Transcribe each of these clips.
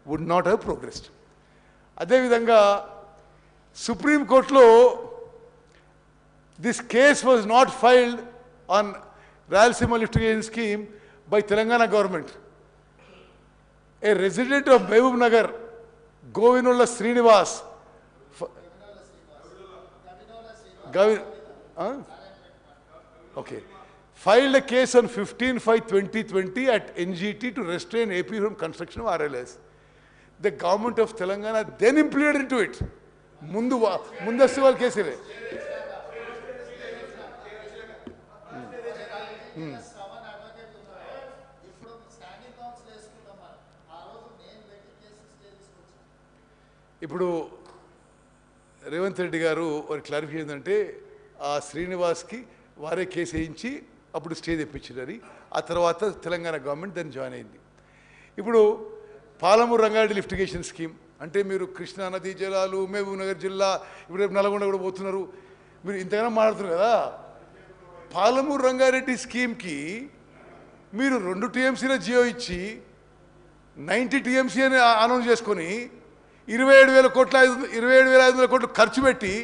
would not have progressed. అదేవిధంగా సుప్రీంకోర్టులో this case was not filed on Rayalaseema liftigation scheme by Telangana government. A resident of Mehboob Nagar, Govinola Srinivas, filed a case on 15/5/2020 at NGT to restrain AP from construction of RLS. The government of Telangana then implemented into it. ముందస్తు వాళ్ళ కేసులే. ఇప్పుడు రేవంత్ రెడ్డి గారు వారి clarification ఏంటంటే ఆ శ్రీనివాస్కి వారే case వేయించి అప్పుడు స్టే తెప్పించారు. ఆ తర్వాత తెలంగాణ గవర్నమెంట్ దాన్ని జాయిన్ అయింది. ఇప్పుడు పాలమూరు రంగారెడ్డి లిఫ్టిగేషన్ స్కీమ్ అంటే మీరు కృష్ణా నదీ జలాలు, మహబూబ్ నగర్ జిల్లా, ఇప్పుడు రేపు నల్గొండ కూడా పోతున్నారు, మీరు ఇంతగానో మాట్లాడుతున్నారు కదా. పాలమూరు రంగారెడ్డి స్కీమ్కి మీరు 2 TMCల జియో ఇచ్చి 90 TMC అని అనౌన్స్ చేసుకొని 27,500 కోట్లు ఖర్చు పెట్టి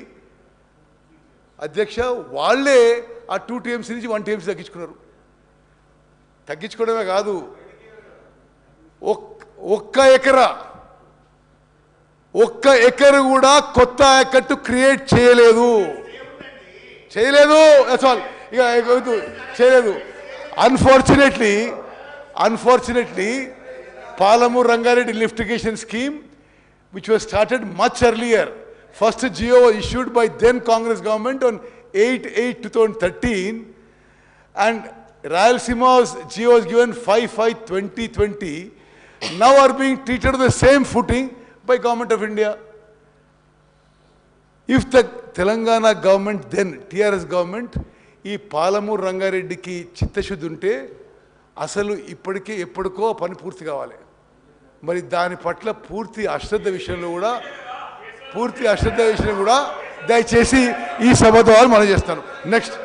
అధ్యక్ష వాళ్ళే ఆ 2 TMC నుంచి 1 TMC తగ్గించుకున్నారు. తగ్గించుకోవడమే కాదు, ఒక్క ఎకరు కూడా కొత్త ఆయకట్టు క్రియేట్ చేయలేదు. Unfortunately Palamuru Rangareddy lift irrigation scheme which was started much earlier. First GO was issued by then Congress government on 8/8/2013 and Rayalaseema's GO was given 5/5/2020. Now are being treated on the same footing by Government of India. If the Telangana government then TRS government ఈ పాలమూరు రంగారెడ్డికి చిత్తశుద్ధి ఉంటే అసలు ఇప్పటికే ఎప్పటికో పని పూర్తి కావాలి. మరి దాని పట్ల పూర్తి అశ్రద్ధ విషయంలో కూడా దయచేసి ఈ సభ ద్వారా మనం చేస్తాను. నెక్స్ట్